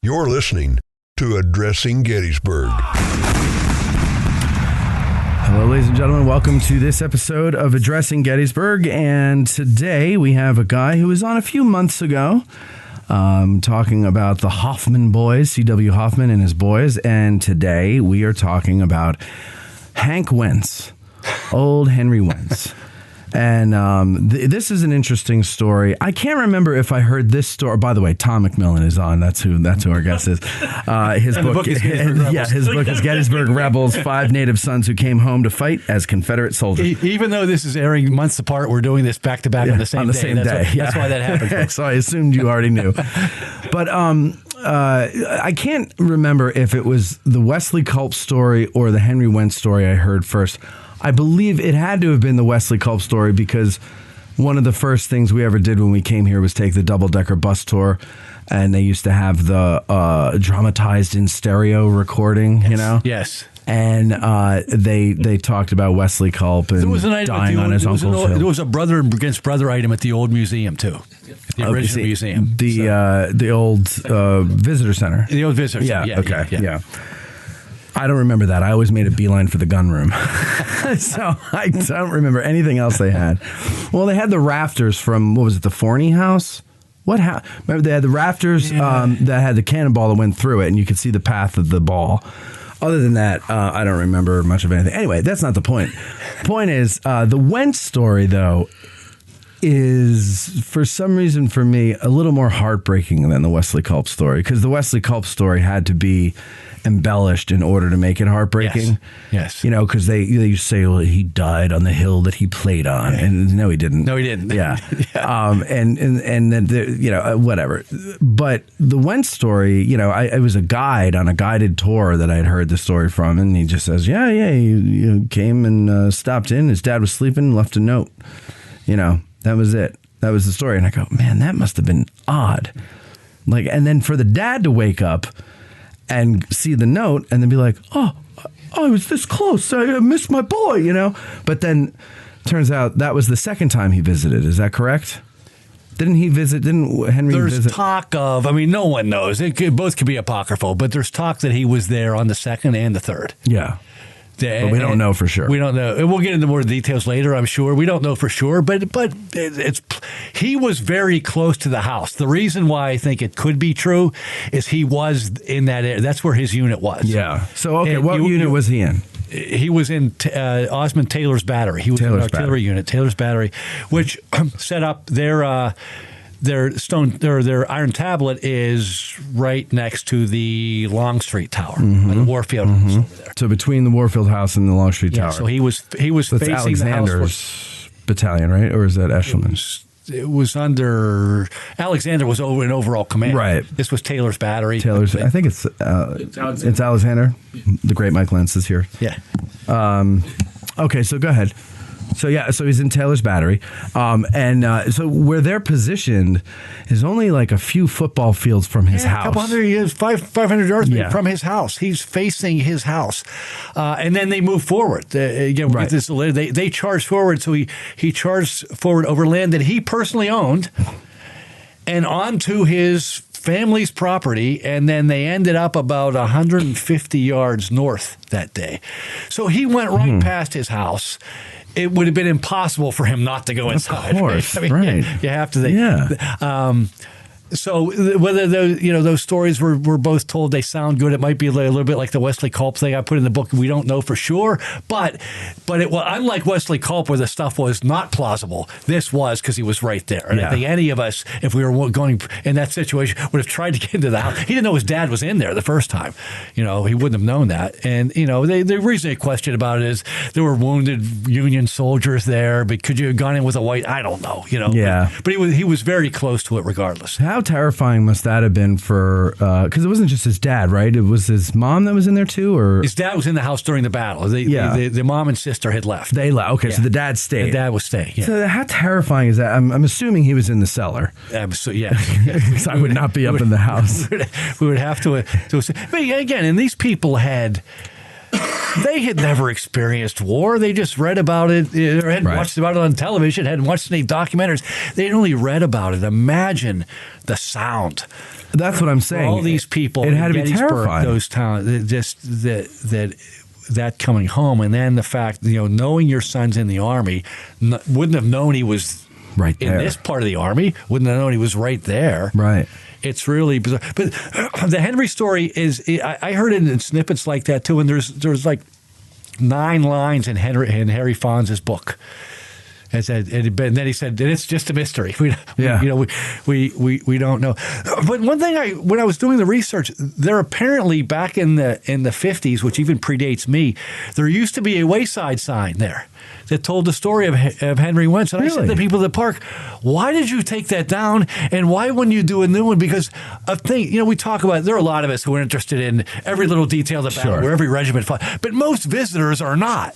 You're listening to Addressing Gettysburg. Hello, ladies and gentlemen. Welcome to this episode of Addressing Gettysburg. And today we have a guy who was on a few months ago talking about the Hoffman boys, C.W. Hoffman and his boys. And today we are talking about Hank Wentz, old Henry Wentz. And this is an interesting story. I can't remember if I heard this story. By the way, Tom McMillan is on. That's who our guest is. His book is Gettysburg Rebels: 5 Native Sons Who Came Home to Fight as Confederate Soldiers. Even though this is airing months apart, we're doing this back to back on the same day. That's why that happened. So I assumed you already knew. But I can't remember if it was the Wesley Culp story or the Henry Wentz story I heard first. I believe it had to have been the Wesley Culp story because one of the first things we ever did when we came here was take the double-decker bus tour, and they used to have the dramatized in stereo recording, you know? Yes. And they talked about Wesley Culp and dying on his uncle's hill. There was a brother against brother item at the old museum, too. The original museum. The old visitor center. The old visitor center. Yeah, okay. Yeah. I don't remember that. I always made a beeline for the gun room. So I don't remember anything else they had. Well, they had the rafters from, what was it, the Forney house? Remember they had the rafters that had the cannonball that went through it, and you could see the path of the ball. Other than that, I don't remember much of anything. Anyway, that's not the point. The point is, the Wentz story, though, is, for some reason for me, a little more heartbreaking than the Wesley Culp story, because the Wesley Culp story had to be embellished in order to make it heartbreaking. Yes. You know, because they used to say, well, he died on the hill that he played on. And no, he didn't. No, he didn't. Yeah. And then, whatever. But the Wentz story, you know, I was a guide on a guided tour that I'd heard the story from. And he just says, he came and stopped in. His dad was sleeping, left a note. You know, that was it. That was the story. And I go, man, that must have been odd. Like, and then for the dad to wake up and see the note and then be like, oh, I was this close. I missed my boy, you know? But then turns out that was the second time he visited. Is that correct? Didn't Henry visit? There's talk of, no one knows. Both could be apocryphal, but there's talk that he was there on the second and the third. Yeah. But we don't know for sure. We don't know. And we'll get into more details later, I'm sure. We don't know for sure, but he was very close to the house. The reason why I think it could be true is he was in that area. That's where his unit was. Yeah. So, okay, what unit was he in? He was in Osmond Taylor's battery. He was in the artillery unit, Taylor's battery, which set up their iron tablet is right next to the Longstreet Tower, the Warfield House over there. So between the Warfield House and the Longstreet Tower. So he was facing Alexander's battalion, right? Or is that Eshelman's? It was under Alexander was over in overall command. Right. This was Taylor's battery. I think it's Alexander. The great Mike Lentz is here. Yeah. Okay, so go ahead. So he's in Taylor's battery, so where they're positioned is only like a few football fields from his house. A couple hundred yards, 500 yards from his house. He's facing his house, and then they move forward. They charge forward. So he charged forward over land that he personally owned, and onto his family's property, and then they ended up about 150 yards north that day. So he went right past his house. It would have been impossible for him not to go inside. Of course, right? You have to. So whether those stories were both told, they sound good. It might be a little bit like the Wesley Culp thing I put in the book. We don't know for sure, but unlike Wesley Culp, where the stuff was not plausible, this was, because he was right there. And I think any of us, if we were going in that situation, would have tried to get into the house. He didn't know his dad was in there the first time. He wouldn't have known that. And the reason they question about it is there were wounded Union soldiers there. But could you have gone in with a white? I don't know. But he was very close to it regardless. How terrifying must that have been for, because it wasn't just his dad, right? It was his mom that was in there too, or his dad was in the house during the battle. The mom and sister had left. They left. Okay, so the dad stayed. The dad was staying. Yeah. So how terrifying is that? I'm assuming he was in the cellar. Because I would not be up in the house. We would have to. But again, and these people had They had never experienced war. They just read about it, or hadn't watched about it on television, hadn't watched any documentaries. They had only read about it. Imagine the sound. That's what I'm saying. All these people. It had to be Gettysburg, terrifying. Those towns, just that coming home, and then the fact, knowing your son's in the Army, wouldn't have known he was right there. In this part of the Army, wouldn't have known he was right there. Right. It's really bizarre. But the Henry story is, I heard it in snippets like that too, and there's like 9 lines in Harry Fonz's book. And then he said, it's just a mystery. We don't know. But one thing, when I was doing the research, there apparently back in the 50s, which even predates me, there used to be a wayside sign there that told the story of Henry Wentz. And I said to the people at the park, why did you take that down? And why wouldn't you do a new one? Because we talk about, there are a lot of us who are interested in every little detail of the battle, where every regiment fought. But most visitors are not.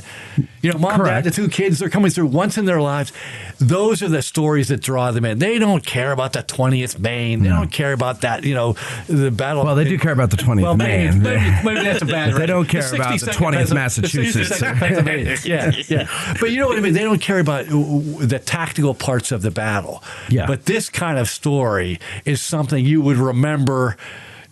Mom, dad, the 2 kids, they're coming through once in their lives. Those are the stories that draw them in. They don't care about the 20th Maine. They don't care about that, the battle. Well, they do care about the 20th Maine. Maybe that's a bad. They don't care about the 20th Massachusetts. Yeah. But you know what I mean? They don't care about the tactical parts of the battle. Yeah. But this kind of story is something you would remember.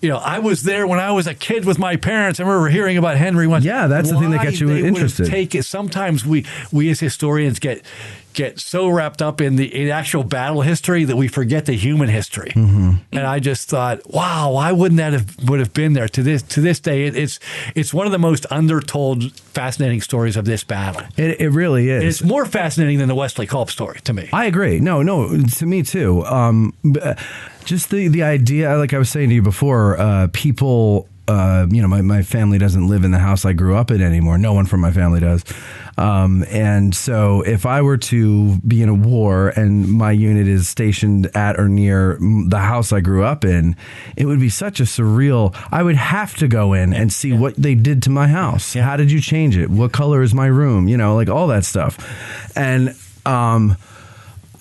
I was there when I was a kid with my parents. I remember hearing about Henry Wentz. Yeah, that's the thing that gets you interested. Sometimes we as historians get so wrapped up in the actual battle history that we forget the human history. Mm-hmm. And I just thought, wow, why wouldn't that have been there? To this day, it's one of the most undertold, fascinating stories of this battle. It really is. And it's more fascinating than the Wesley Culp story to me. I agree. No, to me too. Just the idea, like I was saying to you before, people, my family doesn't live in the house I grew up in anymore. No one from my family does. And so if I were to be in a war and my unit is stationed at or near the house I grew up in, it would be such a surreal, I would have to go in and see what they did to my house. Yeah. How did you change it? What color is my room? Like all that stuff. And,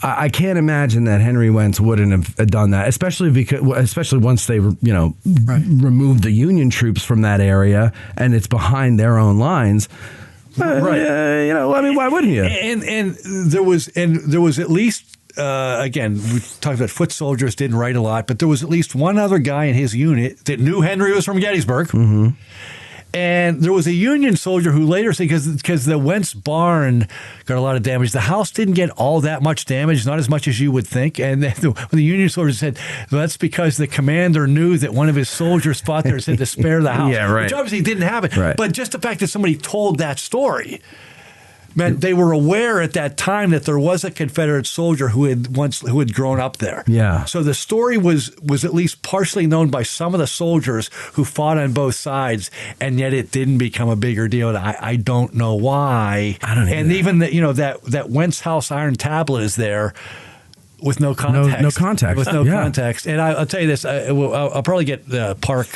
I can't imagine that Henry Wentz wouldn't have done that, especially once they, removed the Union troops from that area and it's behind their own lines. Why wouldn't you? And there was at least. Again, we talked about foot soldiers didn't write a lot, but there was at least one other guy in his unit that knew Henry was from Gettysburg. Mm-hmm. And there was a Union soldier who later said, because the Wentz barn got a lot of damage, the house didn't get all that much damage, not as much as you would think. And then the Union soldier said, well, that's because the commander knew that one of his soldiers fought there and said to spare the house. Yeah, right. Which obviously didn't happen. Right. But just the fact that somebody told that story meant they were aware at that time that there was a Confederate soldier who had grown up there. Yeah. So the story was at least partially known by some of the soldiers who fought on both sides, and yet it didn't become a bigger deal. And I don't know why. I don't know. And even that Wentz House iron tablet is there. With no context. No context. With no context. And I'll tell you this, I'll probably get the park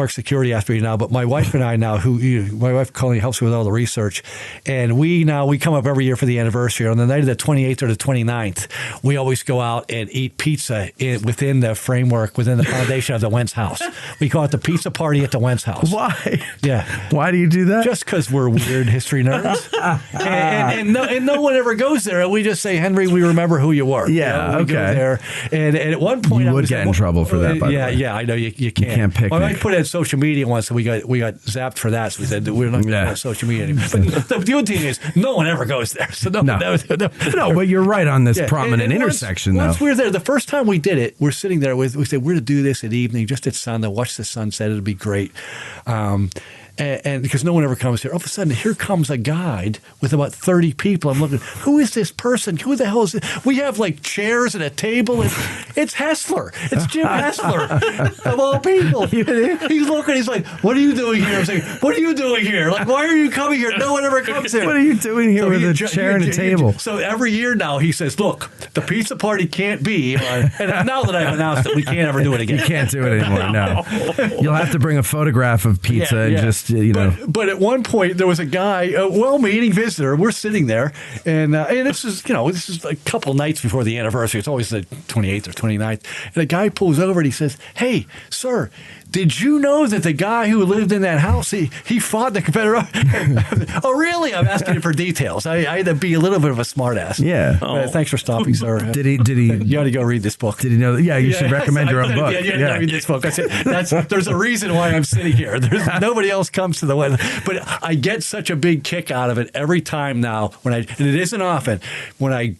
security after you now, but my wife and I now, my wife Colleen helps me with all the research, and we come up every year for the anniversary. On the night of the 28th or the 29th, we always go out and eat pizza within the framework, within the foundation of the Wentz house. We call it the pizza party at the Wentz house. Why? Yeah. Why do you do that? Just because we're weird history nerds. and no one ever goes there. We just say, Henry, we remember who you were. Yeah, we go there. And at one point, you would get in trouble for that, by the way. Yeah, I know. You can't. You can't pick. I put it on social media once, and we got zapped for that. So we said we're not going to on social media anymore. But the good thing is, no one ever goes there. So no. But you're right on this prominent intersection. Once we were there, the first time we did it, we're sitting there. We said we're going to do this at evening, just at sun. Watch the sunset. It'll be great. And because no one ever comes here, all of a sudden, here comes a guide with about 30 people. I'm looking, who is this person? Who the hell is it? We have like chairs and a table. It's Hessler. It's Jim Hessler, of all people. He's looking, he's like, what are you doing here? I'm saying, what are you doing here? Like, why are you coming here? No one ever comes here. What are you doing here with a chair and a table? So every year now, he says, look, the pizza party can't be, and now that I've announced it, we can't ever do it again. You can't do it anymore, no. You'll have to bring a photograph of pizza and just just, you know. But at one point, there was a guy, a well-meaning visitor. We're sitting there, and this is a couple nights before the anniversary. It's always the 28th or 29th. And a guy pulls over and he says, "Hey, sir, did you know that the guy who lived in that house, he fought the Confederate?" Oh, really? I'm asking him for details. I had to be a little bit of a smartass. Yeah. Thanks for stopping, sir. Did he? You ought to go read this book. Did he know? Yeah, you should recommend your own book. Yeah, you ought to read this book. I said, there's a reason why I'm sitting here. Nobody else comes to the wedding. But I get such a big kick out of it every time now, and it isn't often, when I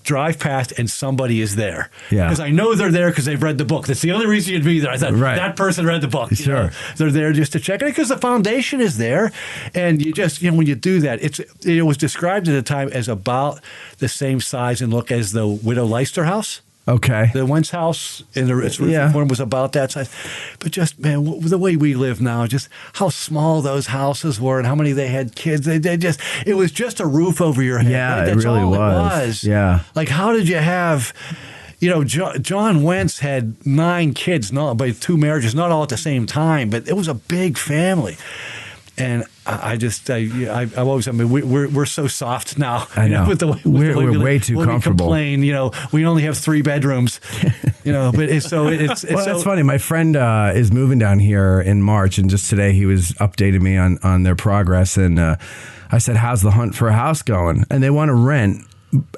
drive past and somebody is there. Yeah. Because I know they're there because they've read the book. That's the only reason you'd be there. I thought, that person read the book. Sure. You know, they're there just to check it because the foundation is there. And you just, when you do that, it was described at the time as about the same size and look as the Widow Leicester house. Okay. The Wentz house in its form was about that size. But just, man, the way we live now, just how small those houses were and how many they had kids. It was just a roof over your head. Yeah, right? That's it really all was. It was. Yeah. Like, how did you have, John Wentz had 9 kids, by 2 marriages, not all at the same time, but it was a big family. And I've always, we're so soft now. I know. With the way, we're way too comfortable. We complain, we only have 3 bedrooms, but it's that's funny. My friend is moving down here in March, and just today he was updating me on their progress. And I said, "How's the hunt for a house going?" And they want to rent.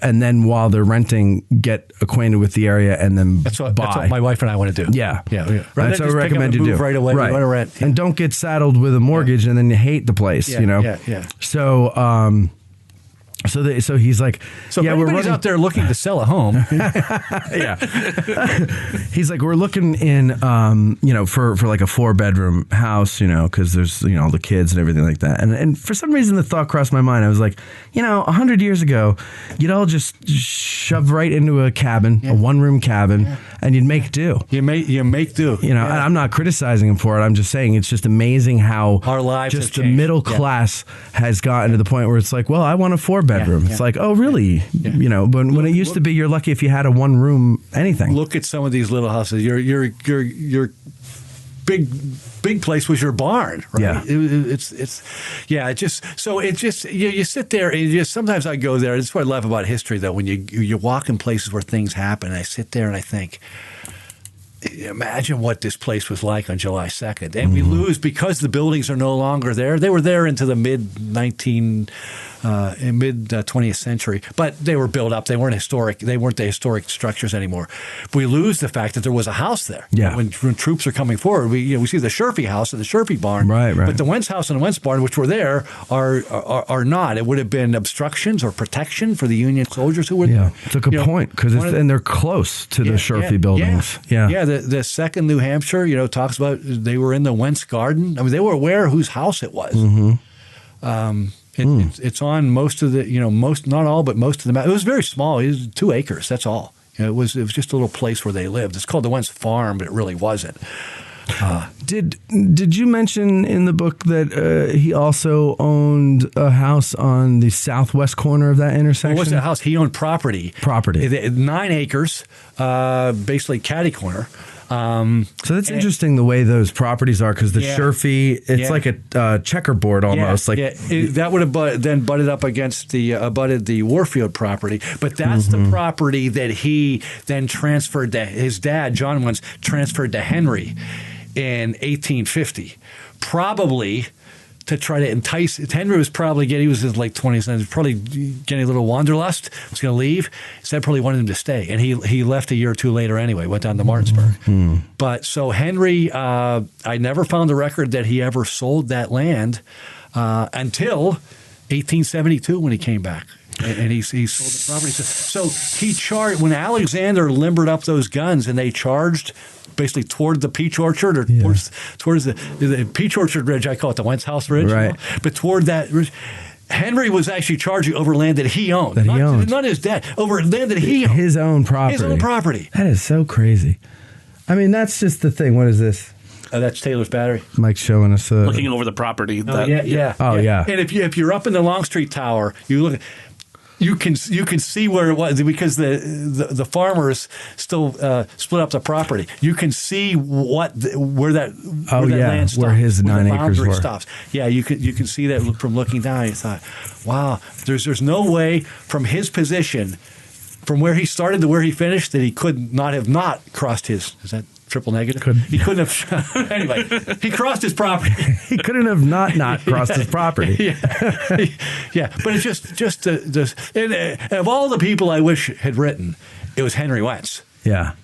And then while they're renting, get acquainted with the area and then buy. That's what my wife and I want to do. Yeah. That's what I recommend you do. Right away. Right. You want to rent. And don't get saddled with a mortgage and then you hate the place, Yeah. So, so he's like, so if anybody's out there looking to sell a home. Yeah. He's like, we're looking in, for like a 4-bedroom house, because there's, all the kids and everything like that. And for some reason, the thought crossed my mind. I was like, 100 years ago, you'd all just shove right into a cabin, a 1-room cabin, and you'd make do. You make do. And I'm not criticizing him for it. I'm just saying it's just amazing how our lives just have the middle class has gotten to the point where it's like, well, I want a 4-bedroom. It's like, oh, really? But when it used to be, you're lucky if you had a 1-room anything. Look at some of these little houses. Your big place was your barn, right? Yeah. You sit there and sometimes I go there. That's what I love about history, though. When you walk in places where things happen, and I sit there and I think, imagine what this place was like on July 2nd. And we lose because the buildings are no longer there. They were there into the mid 20th century, but they were built up. They weren't historic. They weren't the historic structures anymore. We lose the fact that there was a house there. Yeah. When troops are coming forward, we see the Sherfy house and the Sherfy barn. Right. But the Wentz house and the Wentz barn, which were there, are not. It would have been obstructions or protection for the Union soldiers who were there. Yeah, it's a good point because they're close to the Sherfy buildings. Yeah. The second New Hampshire, talks about they were in the Wentz garden. I mean, they were aware whose house it was. It's on most of the, not all, but most of the map. It was very small. It was 2 acres. That's all. It was just a little place where they lived. It's called the Wentz Farm, but it really wasn't. Did you mention in the book that he also owned a house on the southwest corner of that intersection? Well, what's that house? He owned property. 9 acres, basically catty corner. So that's interesting the way those properties are because the Sherfy, it's like a checkerboard almost. That would have then butted up against the Warfield property, but that's the property that he then transferred to his dad, John Wentz, transferred to Henry in 1850, probably to try to entice. Henry was probably he was in his late 20s and was probably getting a little wanderlust, was going to leave. So that probably wanted him to stay. And he left a year or 2 later anyway, went down to Martinsburg. But so Henry, I never found a record that he ever sold that land until 1872 when he came back. And he sold the property. So he charged, when Alexander limbered up those guns and they charged basically toward the Peach Orchard or towards the Peach Orchard Ridge, I call it the Wentz House Ridge, right. But toward that ridge, Henry was actually charging over land that he owned. Not his dad, over land that he owned. His own property. That is so crazy. I mean, that's just the thing. What is this? That's Taylor's battery. Mike's showing us. Looking over the property. Yeah. And if you're up in the Longstreet Tower, you look. you can see where it was because the farmers still split up the property. You can see where that land stops, where his 9 acres were. Stops. Yeah, you can see that from looking down. You thought, wow, there's no way from his position, from where he started to where he finished, that he could not have not crossed his. Is that triple negative? He couldn't have. Anyway, he crossed his property. He couldn't have not crossed his property. Yeah. But it's just and of all the people I wish had written, it was Henry Wentz. Yeah.